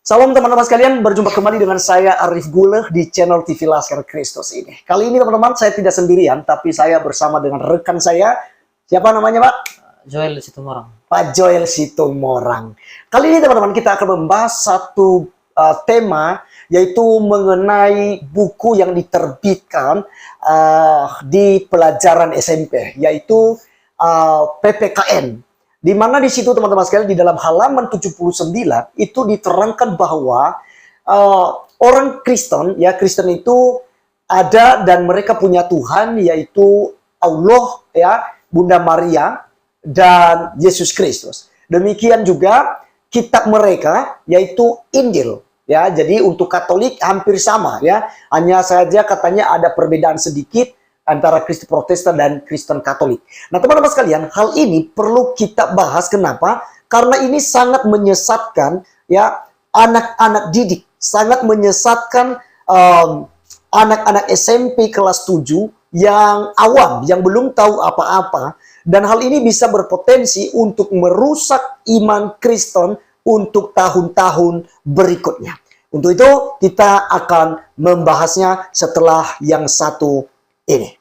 Salam teman-teman sekalian, berjumpa kembali dengan saya Arif Guleh di channel TV Laskar Kristus ini. Kali ini teman-teman saya tidak sendirian, tapi saya bersama dengan rekan saya. Siapa namanya Pak? Joel Situmorang. Pak Joel Situmorang. Kali ini teman-teman kita akan membahas satu tema, yaitu mengenai buku yang diterbitkan di pelajaran SMP, yaitu PPKN. Di mana di situ teman-teman sekalian di dalam halaman 79 itu diterangkan bahwa orang Kristen, ya Kristen itu ada dan mereka punya Tuhan, yaitu Allah, ya Bunda Maria dan Yesus Kristus. Demikian juga kitab mereka yaitu Injil, ya. Jadi untuk Katolik hampir sama, ya. Hanya saja katanya ada perbedaan sedikit antara Kristen Protestan dan Kristen Katolik. Nah, teman-teman sekalian, hal ini perlu kita bahas. Kenapa? Karena ini sangat menyesatkan, ya, anak-anak didik, sangat menyesatkan anak-anak SMP kelas 7 yang awam, yang belum tahu apa-apa, dan hal ini bisa berpotensi untuk merusak iman Kristen untuk tahun-tahun berikutnya. Untuk itu, kita akan membahasnya setelah yang satu ini.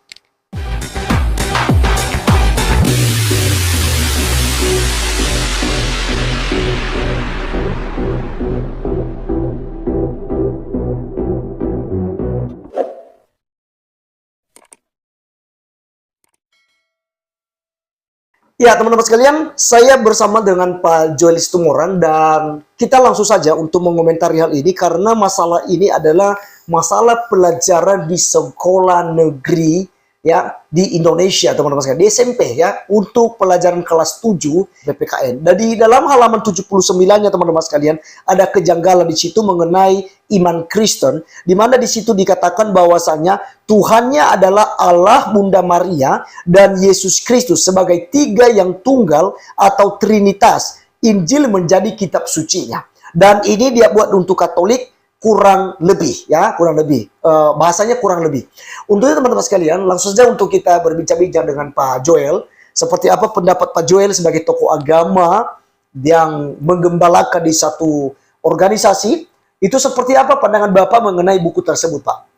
Ya, teman-teman sekalian, saya bersama dengan Pak Joel Situmorang dan kita langsung saja untuk mengomentari hal ini karena masalah ini adalah masalah pelajaran di sekolah negeri, ya, di Indonesia, teman-teman sekalian, di SMP, ya, untuk pelajaran kelas 7 PPKN. Dan di dalam halaman 79-nya teman-teman sekalian ada kejanggalan di situ mengenai iman Kristen, di mana di situ dikatakan bahwasanya Tuhannya adalah Allah, Bunda Maria, dan Yesus Kristus sebagai tiga yang tunggal atau Trinitas. Injil menjadi kitab sucinya. Dan ini dia buat untuk Katolik kurang lebih, ya, kurang lebih. Bahasanya kurang lebih. Untuk itu teman-teman sekalian, langsung saja untuk kita berbincang-bincang dengan Pak Joel. Seperti apa pendapat Pak Joel sebagai tokoh agama yang menggembalakan di satu organisasi. Itu seperti apa pandangan Bapak mengenai buku tersebut, Pak?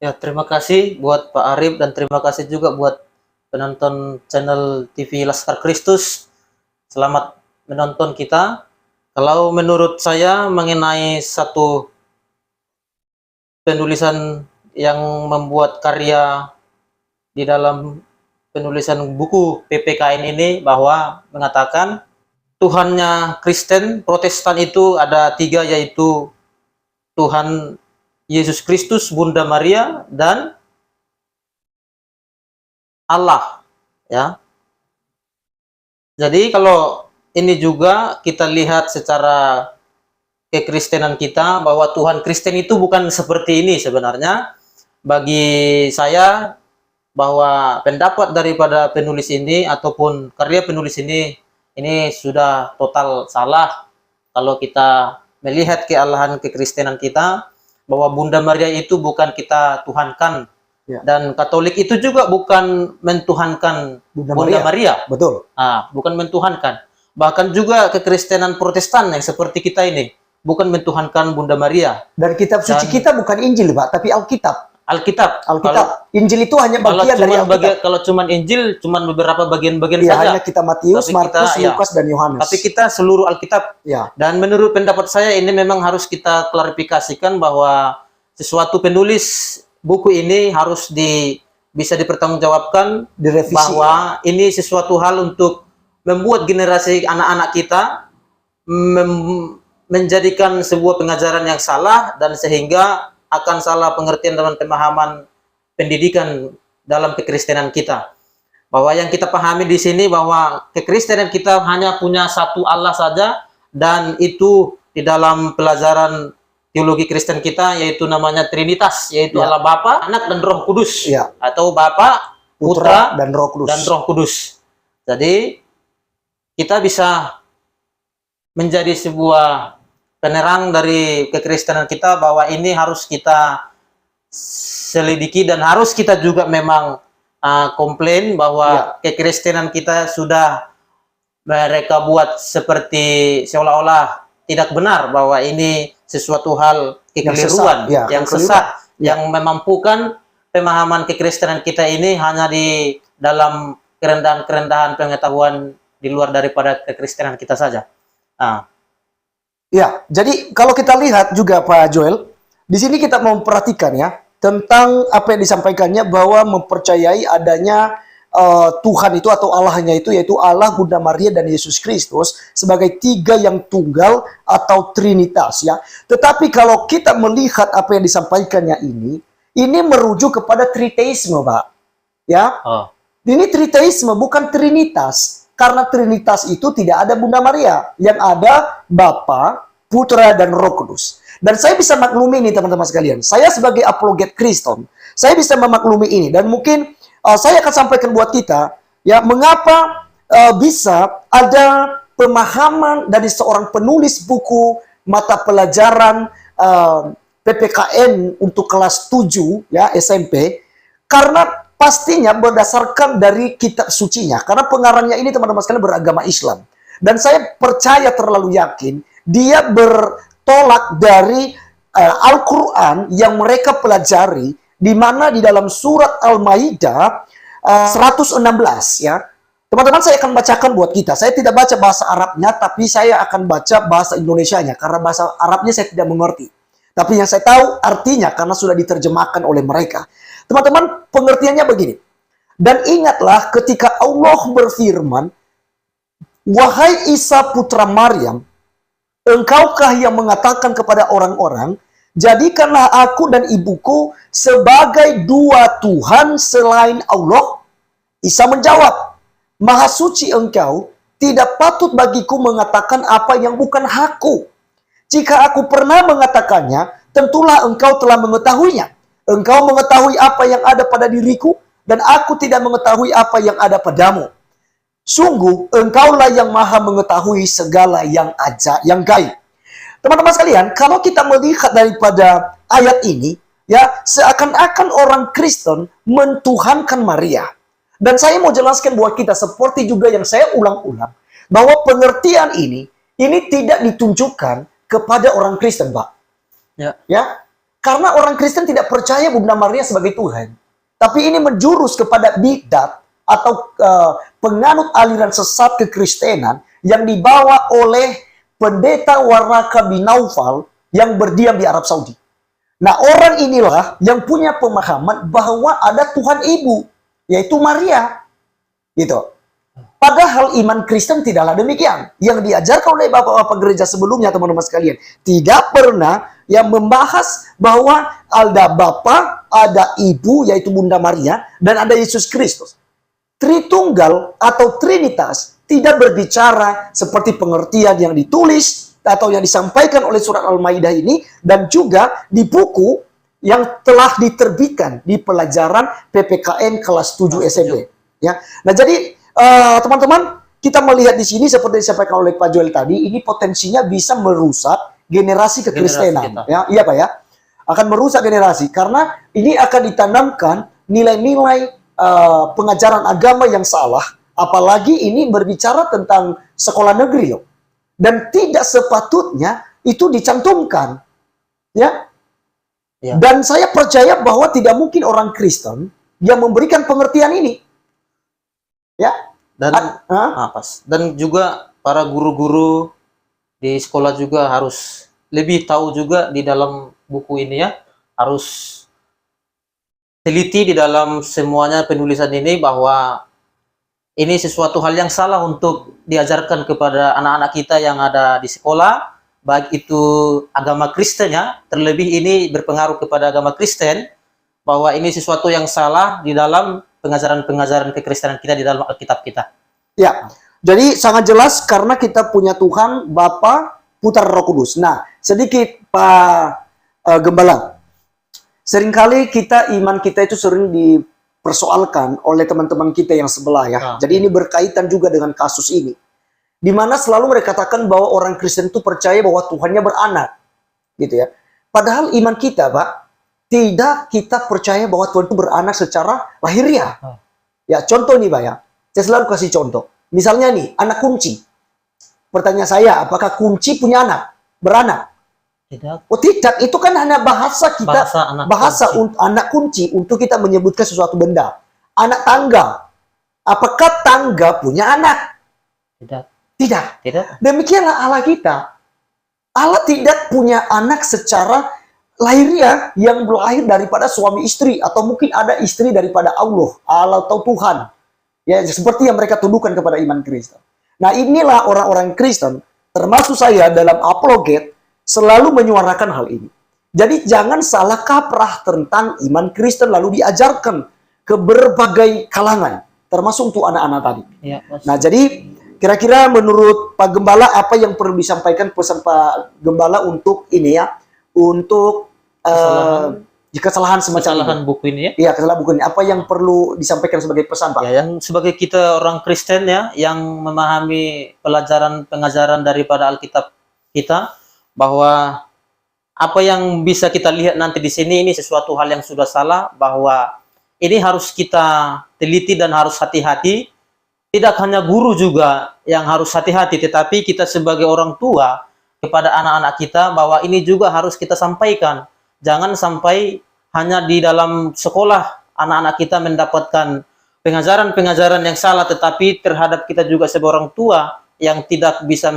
Ya, terima kasih buat Pak Arif dan terima kasih juga buat penonton channel TV Laskar Kristus. Selamat menonton kita. Kalau menurut saya mengenai satu penulisan yang membuat karya di dalam penulisan buku PPKN ini bahwa mengatakan Tuhannya Kristen Protestan itu ada tiga, yaitu Tuhan Yesus Kristus, Bunda Maria, dan Allah, ya. Jadi kalau ini juga kita lihat secara kekristenan kita bahwa Tuhan Kristen itu bukan seperti ini sebenarnya. Bagi saya bahwa pendapat daripada penulis ini ataupun karya penulis ini sudah total salah kalau kita melihat kealahan kekristenan kita, bahwa Bunda Maria itu bukan kita tuhankan, ya. Dan Katolik itu juga bukan mentuhankan Bunda Maria. Betul. Bukan mentuhankan. Bahkan juga kekristenan Protestan yang seperti kita ini bukan mentuhankan Bunda Maria. Dan kitab suci kita bukan Injil, Pak, tapi Alkitab. Alkitab. Injil itu hanya bagian dari Alkitab. Kalau cuman Injil, cuman beberapa bagian-bagian ya, saja. Hanya kita Matius, Markus, Lukas, dan Yohanes. Tapi kita seluruh Alkitab. Ya. Dan menurut pendapat saya ini memang harus kita klarifikasikan bahwa sesuatu penulis buku ini harus bisa dipertanggungjawabkan, direvisi, bahwa ini sesuatu hal untuk membuat generasi anak-anak kita menjadikan sebuah pengajaran yang salah, dan sehingga akan salah pengertian dan pemahaman pendidikan dalam kekristenan kita. Bahwa yang kita pahami di sini bahwa kekristenan kita hanya punya satu Allah saja, dan itu di dalam pelajaran teologi Kristen kita yaitu namanya Trinitas, yaitu ya. Allah Bapa, Anak, dan Roh Kudus, ya. Atau Bapa, Putra, dan Roh Kudus. Jadi kita bisa menjadi sebuah penerang dari kekristenan kita, bahwa ini harus kita selidiki dan harus kita juga memang komplain bahwa kekristenan kita sudah mereka buat seperti seolah-olah tidak benar, bahwa ini sesuatu hal kekeliruan, yang sesat, yang memampukan pemahaman kekristenan kita ini hanya di dalam kerendahan-kerendahan pengetahuan di luar daripada kekristenan kita saja. Nah. Ya, jadi kalau kita lihat juga Pak Joel, di sini kita mau memperhatikan ya tentang apa yang disampaikannya, bahwa mempercayai adanya Tuhan itu atau Allahnya itu, yaitu Allah, Bunda Maria, dan Yesus Kristus sebagai tiga yang tunggal atau Trinitas ya. Tetapi kalau kita melihat apa yang disampaikannya ini merujuk kepada triteisme, Pak. Ya. Ini triteisme, bukan Trinitas. Karena Trinitas itu tidak ada Bunda Maria, yang ada Bapa, Putra, dan Roh Kudus. Dan saya bisa maklumi ini teman-teman sekalian. Saya sebagai apologet Kristen, saya bisa memaklumi ini, dan mungkin saya akan sampaikan buat kita, ya, mengapa bisa ada pemahaman dari seorang penulis buku mata pelajaran PPKN untuk kelas 7 ya SMP, karena pastinya berdasarkan dari kitab sucinya, karena pengarangnya ini teman-teman sekalian beragama Islam, dan saya percaya terlalu yakin dia bertolak dari Al-Quran yang mereka pelajari, di mana di dalam surat Al-Maidah 116 ya. Teman-teman, saya akan bacakan buat kita. Saya tidak baca bahasa Arabnya, tapi saya akan baca bahasa Indonesianya, karena bahasa Arabnya saya tidak mengerti. Tapi yang saya tahu artinya karena sudah diterjemahkan oleh mereka. Teman-teman, pengertiannya begini. Dan ingatlah ketika Allah berfirman, "Wahai Isa putra Maryam, engkaukah yang mengatakan kepada orang-orang, jadikanlah aku dan ibuku sebagai dua Tuhan selain Allah?" Isa menjawab, "Maha suci engkau, tidak patut bagiku mengatakan apa yang bukan hakku. Jika aku pernah mengatakannya, tentulah engkau telah mengetahuinya. Engkau mengetahui apa yang ada pada diriku, dan aku tidak mengetahui apa yang ada padamu. Sungguh, engkaulah yang maha mengetahui segala yang gaib." Teman-teman sekalian, kalau kita melihat daripada ayat ini, ya, seakan-akan orang Kristen mentuhankan Maria. Dan saya mau jelaskan buat kita, seperti juga yang saya ulang-ulang, bahwa pengertian ini tidak ditunjukkan kepada orang Kristen, Pak. Ya, karena orang Kristen tidak percaya Bunda Maria sebagai Tuhan. Tapi ini menjurus kepada bidat atau penganut aliran sesat kekristenan yang dibawa oleh pendeta Waraka bin Naufal yang berdiam di Arab Saudi. Nah, orang inilah yang punya pemahaman bahwa ada Tuhan Ibu, yaitu Maria. Gitu. Padahal iman Kristen tidaklah demikian. Yang diajarkan oleh bapak-bapak gereja sebelumnya, teman-teman sekalian, tidak pernah yang membahas bahwa ada Bapa, ada Ibu, yaitu Bunda Maria, dan ada Yesus Kristus. Tritunggal atau Trinitas tidak berbicara seperti pengertian yang ditulis atau yang disampaikan oleh surat Al-Maidah ini, dan juga di buku yang telah diterbitkan di pelajaran PPKN kelas 7 SMP. Ya. Nah, jadi teman-teman, kita melihat di sini seperti disampaikan oleh Pak Joel tadi, ini potensinya bisa merusak generasi kekristenan. Ya, iya Pak ya, akan merusak generasi karena ini akan ditanamkan nilai-nilai pengajaran agama yang salah, apalagi ini berbicara tentang sekolah negeri loh, dan tidak sepatutnya itu dicantumkan, ya. Dan saya percaya bahwa tidak mungkin orang Kristen yang memberikan pengertian ini, ya. Dan juga para guru-guru di sekolah juga harus lebih tahu juga di dalam buku ini ya, harus teliti di dalam semuanya penulisan ini, bahwa ini sesuatu hal yang salah untuk diajarkan kepada anak-anak kita yang ada di sekolah, baik itu agama Kristen ya, terlebih ini berpengaruh kepada agama Kristen, bahwa ini sesuatu yang salah di dalam pengajaran-pengajaran kekristenan kita di dalam Alkitab kita. Ya, jadi sangat jelas karena kita punya Tuhan, Bapa, Putra, Roh Kudus. Nah, sedikit Pak Gembala, seringkali iman kita itu sering dipersoalkan oleh teman-teman kita yang sebelah ya. Jadi ini berkaitan juga dengan kasus ini, di mana selalu mereka katakan bahwa orang Kristen itu percaya bahwa Tuhannya beranak, gitu ya. Padahal iman kita, Pak, tidak kita percaya bahwa Tuhan itu beranak secara lahiriah. Ya, contoh nih Pak ya, saya selalu kasih contoh. Misalnya nih, anak kunci. Pertanyaan saya, apakah kunci punya anak? beranak. Tidak. Oh tidak, itu kan hanya bahasa kita, Bahasa anak kunci. anak kunci untuk kita menyebutkan sesuatu benda. Anak tangga. Apakah tangga punya anak? Tidak. Tidak. Tidak. Demikianlah Allah kita. Allah tidak punya anak secara lahiriah yang berlahir daripada suami istri, atau mungkin ada istri daripada Allah atau Tuhan. Ya, seperti yang mereka tuduhkan kepada iman Kristen. Nah, inilah orang-orang Kristen, termasuk saya dalam apologet, selalu menyuarakan hal ini. Jadi jangan salah kaprah tentang iman Kristen lalu diajarkan ke berbagai kalangan, termasuk untuk anak-anak tadi. Ya, Nah, jadi kira-kira menurut Pak Gembala apa yang perlu disampaikan pesan Pak Gembala untuk ini ya, untuk kesalahan semacam kesalahan ini. buku ini ya. Iya, kesalahan buku ini. Apa yang perlu disampaikan sebagai pesan, Pak? Ya, yang sebagai kita orang Kristen ya, yang memahami pelajaran pengajaran daripada Alkitab kita, bahwa apa yang bisa kita lihat nanti di sini ini sesuatu hal yang sudah salah, bahwa ini harus kita teliti dan harus hati-hati. Tidak hanya guru juga yang harus hati-hati, tetapi kita sebagai orang tua kepada anak-anak kita, bahwa ini juga harus kita sampaikan. Jangan sampai hanya di dalam sekolah anak-anak kita mendapatkan pengajaran-pengajaran yang salah, tetapi terhadap kita juga sebagai orang tua yang tidak bisa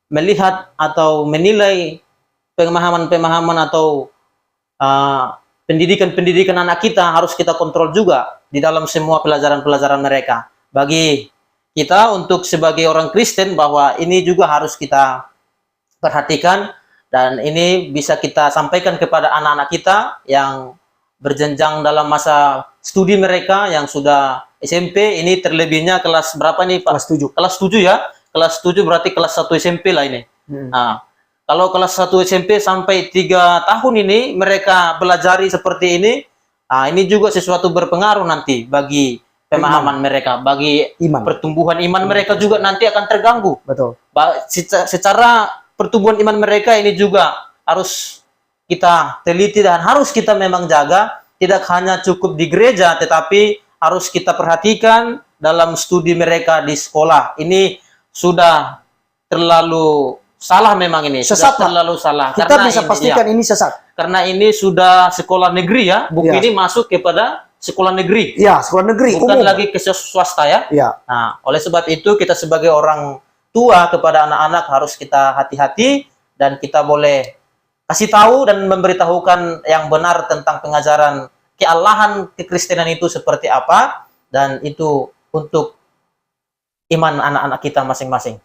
melihat atau menilai pemahaman-pemahaman atau pendidikan-pendidikan anak kita, harus kita kontrol juga di dalam semua pelajaran-pelajaran mereka. Bagi kita untuk sebagai orang Kristen, bahwa ini juga harus kita perhatikan, dan ini bisa kita sampaikan kepada anak-anak kita yang berjenjang dalam masa studi mereka, yang sudah SMP, ini terlebihnya kelas berapa nih Pak? Kelas 7. Kelas 7 ya. Kelas 7 berarti kelas 1 SMP lah ini. Nah, kalau kelas 1 SMP sampai 3 tahun ini mereka belajari seperti ini, nah ini juga sesuatu berpengaruh nanti bagi pemahaman mereka, bagi pertumbuhan iman mereka juga nanti akan terganggu. Betul. Secara pertumbuhan iman mereka ini juga harus kita teliti dan harus kita memang jaga, tidak hanya cukup di gereja, tetapi harus kita perhatikan dalam studi mereka di sekolah. Ini sudah terlalu salah memang ini. Sesat, sudah terlalu salah. Kita karena bisa pastikan ini sesat. Karena ini sudah sekolah negeri ya, buku ini masuk kepada sekolah negeri. Iya, sekolah negeri. Bukan lagi ke swasta ya. Iya. Nah, oleh sebab itu kita sebagai orang tua kepada anak-anak harus kita hati-hati, dan kita boleh kasih tahu dan memberitahukan yang benar tentang pengajaran kealahan kekristenan itu seperti apa, dan itu untuk iman anak-anak kita masing-masing.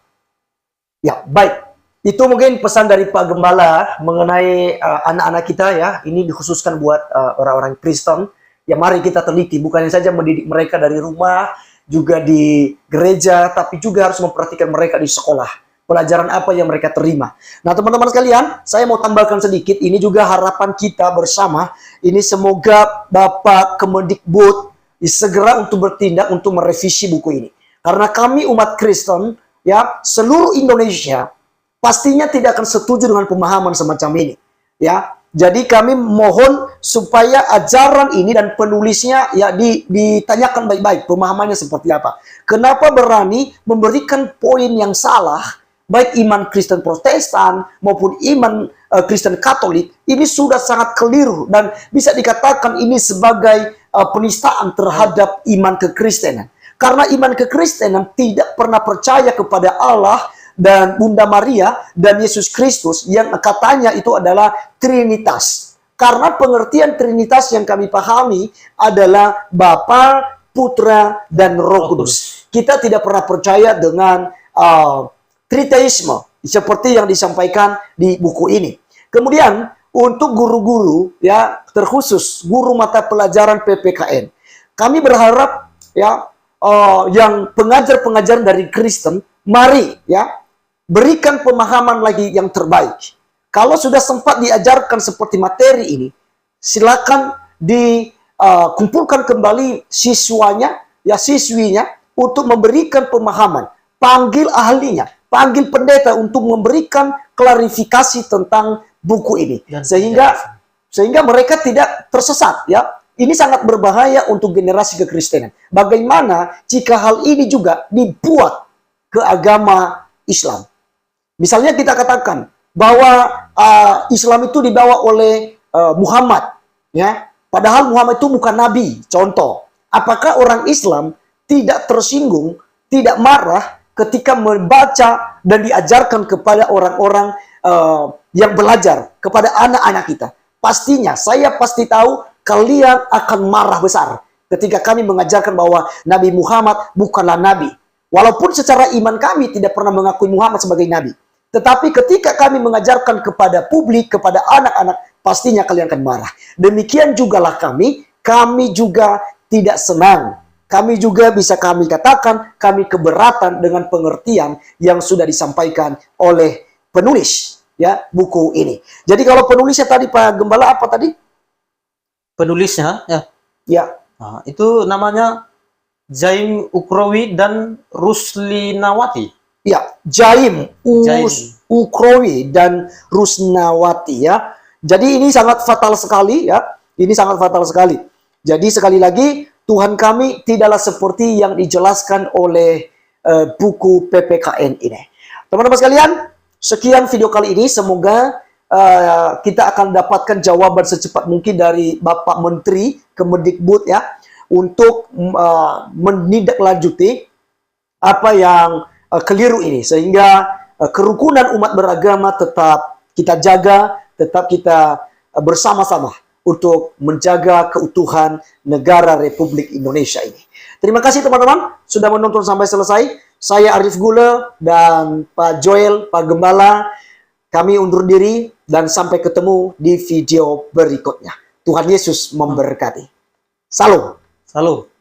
Ya, baik. Itu mungkin pesan dari Pak Gembala mengenai anak-anak kita ya. Ini dikhususkan buat orang-orang Kristen. Ya, mari kita teliti, bukan saja mendidik mereka dari rumah, juga di gereja, tapi juga harus memperhatikan mereka di sekolah. Pelajaran apa yang mereka terima. Nah, teman-teman sekalian, saya mau tambahkan sedikit. Ini juga harapan kita bersama. Ini semoga Bapak Kemendikbud segera untuk bertindak untuk merevisi buku ini. Karena kami umat Kristen, ya, seluruh Indonesia pastinya tidak akan setuju dengan pemahaman semacam ini. Ya, jadi kami mohon supaya ajaran ini dan penulisnya ya ditanyakan baik-baik pemahamannya seperti apa. Kenapa berani memberikan poin yang salah, baik iman Kristen Protestan maupun iman Kristen Katolik, ini sudah sangat keliru dan bisa dikatakan ini sebagai penistaan terhadap iman kekristenan. Karena iman kekristenan tidak pernah percaya kepada Allah dan Bunda Maria dan Yesus Kristus yang katanya itu adalah Trinitas. Karena pengertian Trinitas yang kami pahami adalah Bapa, Putra, dan Roh Kudus. Kita tidak pernah percaya dengan Triteisme seperti yang disampaikan di buku ini. Kemudian untuk guru-guru ya, terkhusus guru mata pelajaran PPKN, kami berharap ya yang pengajar-pengajar dari Kristen, mari ya berikan pemahaman lagi yang terbaik. Kalau sudah sempat diajarkan seperti materi ini, silakan dikumpulkan kembali siswanya, ya siswinya untuk memberikan pemahaman. Panggil ahlinya, panggil pendeta untuk memberikan klarifikasi tentang buku ini, sehingga mereka tidak tersesat ya. Ini sangat berbahaya untuk generasi kekristenan. Bagaimana jika hal ini juga dibuat ke agama Islam? Misalnya kita katakan, bahwa Islam itu dibawa oleh Muhammad, ya. Padahal Muhammad itu bukan nabi. Contoh, apakah orang Islam tidak tersinggung, tidak marah ketika membaca dan diajarkan kepada orang-orang yang belajar, kepada anak-anak kita? Pastinya, saya pasti tahu kalian akan marah besar ketika kami mengajarkan bahwa Nabi Muhammad bukanlah nabi. Walaupun secara iman kami tidak pernah mengakui Muhammad sebagai nabi. Tetapi ketika kami mengajarkan kepada publik, kepada anak-anak, pastinya kalian akan marah. Demikian jugalah kami juga tidak senang. Kami juga bisa kami katakan, kami keberatan dengan pengertian yang sudah disampaikan oleh penulis ya buku ini. Jadi kalau penulisnya tadi Pak Gembala apa tadi? Penulisnya ya. Ya. Nah, itu namanya Jaim Ukrowi dan Ruslinawati. Ya, Jaim Ukrowi dan Rusnawati ya. Jadi ini sangat fatal sekali ya. Ini sangat fatal sekali. Jadi sekali lagi Tuhan kami tidaklah seperti yang dijelaskan oleh buku PPKN ini. Teman-teman sekalian, sekian video kali ini. Semoga kita akan dapatkan jawaban secepat mungkin dari Bapak Menteri Kemendikbud ya untuk menindaklanjuti apa yang keliru ini, sehingga kerukunan umat beragama tetap kita jaga, tetap kita bersama-sama untuk menjaga keutuhan negara Republik Indonesia ini. Terima kasih teman-teman sudah menonton sampai selesai. Saya Arif Gula dan Pak Joel, Pak Gembala, kami undur diri dan sampai ketemu di video berikutnya. Tuhan Yesus memberkati. Salam. Salam.